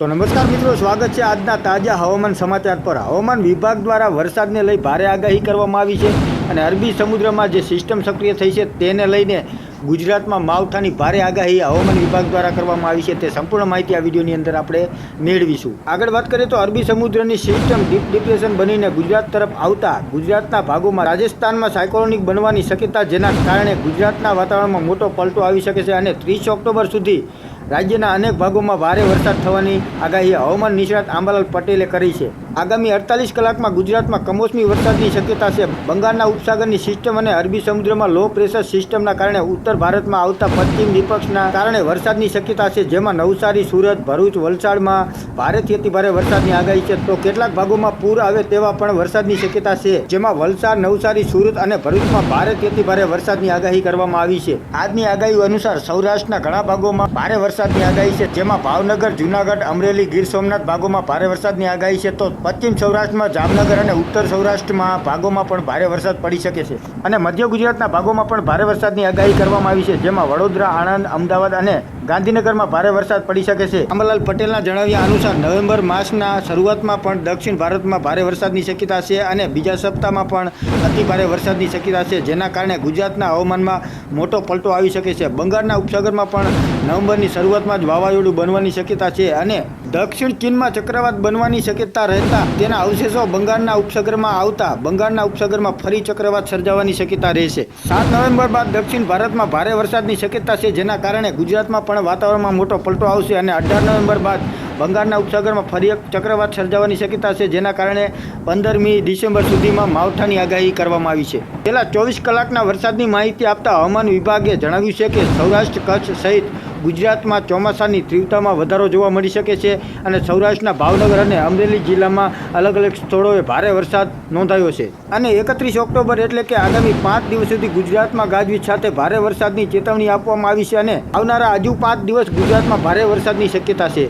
તો નમસ્કાર મિત્રો, સ્વાગત છે આજના તાજા હવામાન સમાચાર પર। હવામાન વિભાગ દ્વારા વરસાદને લઈ ભારે આગાહી કરવામાં આવી છે અને અરબી સમુદ્રમાં જે સિસ્ટમ સક્રિય થઈ છે તેને લઈને ગુજરાતમાં માવઠાની ભારે આગાહી હવામાન વિભાગ દ્વારા કરવામાં આવી છે। તે સંપૂર્ણ માહિતી આ વિડીયોની અંદર આપણે મેળવીશું। આગળ વાત કરીએ તો અરબી સમુદ્રની સિસ્ટમ ડીપ ડિપ્રેશન બનીને ગુજરાત તરફ આવતા ગુજરાતના ભાગોમાં રાજસ્થાનમાં સાયક્લોનિક બનવાની શક્યતા, જેના કારણે ગુજરાતના વાતાવરણમાં મોટો પલટો આવી શકે છે અને 30 ઓક્ટોબર સુધી રાજ્યના અનેક ભાગોમાં ભારે વરસાદ થવાની આગાહી હવામાન નિષ્ણાત આંબાલાલ પટેલે કરી છે। આગામી 48 કલાકમાં ગુજરાતમાં કમોસમી વરસાદની શક્યતા છે। બંગાળના ઉપસાગરની સિસ્ટમ અને અરબી સમુદ્રમાં લો પ્રેશર સિસ્ટમના કારણે ઉત્તર ભારતમાં આવતા પશ્ચિમ વિપક્ષના કારણે વરસાદની શક્યતા છે, જેમાં નવસારી, સુરત, ભરૂચ, વલસાડમાં ભારેથી અતિભારે વરસાદની આગાહી છે। તો કેટલાક ભાગોમાં પૂર આવે તેવા પણ વરસાદની શક્યતા છે, જેમાં વલસાડ, નવસારી, સુરત અને ભરૂચમાં ભારેથી અતિભારે વરસાદની આગાહી કરવામાં આવી છે। આજની આગાહી અનુસાર સૌરાષ્ટ્રના ઘણા ભાગોમાં ભારે વરસાદની આગાહી છે, જેમાં ભાવનગર, જૂનાગઢ, અમરેલી, ગીર સોમનાથ ભાગોમાં ભારે વરસાદની આગાહી છે। તો પશ્ચિમ સૌરાષ્ટ્રમાં જામનગર અને ઉત્તર સૌરાષ્ટ્રમાં ભાગોમાં પણ ભારે વરસાદ પડી શકે છે અને મધ્ય ગુજરાતના ભાગોમાં પણ ભારે વરસાદની આગાહી કરવામાં આવી છે, જેમાં વડોદરા, આણંદ, અમદાવાદ અને ગાંધીનગરમાં ભારે વરસાદ પડી શકે છે। આંબાલાલ પટેલના જણાવ્યા અનુસાર નવેમ્બર માસના શરૂઆતમાં પણ દક્ષિણ ભારતમાં ભારે વરસાદની શક્યતા છે અને બીજા સપ્તાહમાં પણ અતિ ભારે વરસાદની શક્યતા છે, જેના કારણે ગુજરાતના હવામાનમાં મોટો પલટો આવી શકે છે। બંગાળના ઉપસાગરમાં પણ નવેમ્બરની શરૂઆતમાં જ વાવાઝોડું બનવાની શક્યતા છે અને દક્ષિણ ચીનમાં ચક્રવાત બનવાની શક્યતા રહેતા તેના અવશેષો બંગાળના ઉપસાગરમાં આવતા બંગાળના ઉપસાગરમાં ફરી ચક્રવાત સર્જાવાની શક્યતા રહેશે। 7 નવેમ્બર બાદ દક્ષિણ ભારતમાં ભારે વરસાદની શક્યતા છે, જેના કારણે ગુજરાતમાં પણ વાતાવરણમાં મોટો પલટો આવશે અને 18 નવેમ્બર બાદ બંગાળના ઉપસાગરમાં ફરી એક ચક્રવાત સર્જાવાની શક્યતા છે, જેના કારણે 15મી ડિસેમ્બર સુધીમાં માવઠાની આગાહી કરવામાં આવી છે। છેલ્લા 24 કલાકના વરસાદની માહિતી આપતા હવામાન વિભાગે જણાવ્યું છે કે સૌરાષ્ટ્ર, કચ્છ સહિત ગુજરાતમાં ચોમાસાની તીવ્રતામાં વધારો જોવા મળી શકે છે અને સૌરાષ્ટ્રના ભાવનગર અને અમરેલી જિલ્લામાં અલગ અલગ સ્થળોએ ભારે વરસાદ નોંધાયો છે અને 31 ઓક્ટોબર એટલે કે આગામી 5 દિવસ સુધી ગુજરાતમાં ગાજવીજ સાથે ભારે વરસાદની ચેતવણી આપવામાં આવી છે અને આવનારા હજુ 5 દિવસ ગુજરાતમાં ભારે વરસાદની શક્યતા છે।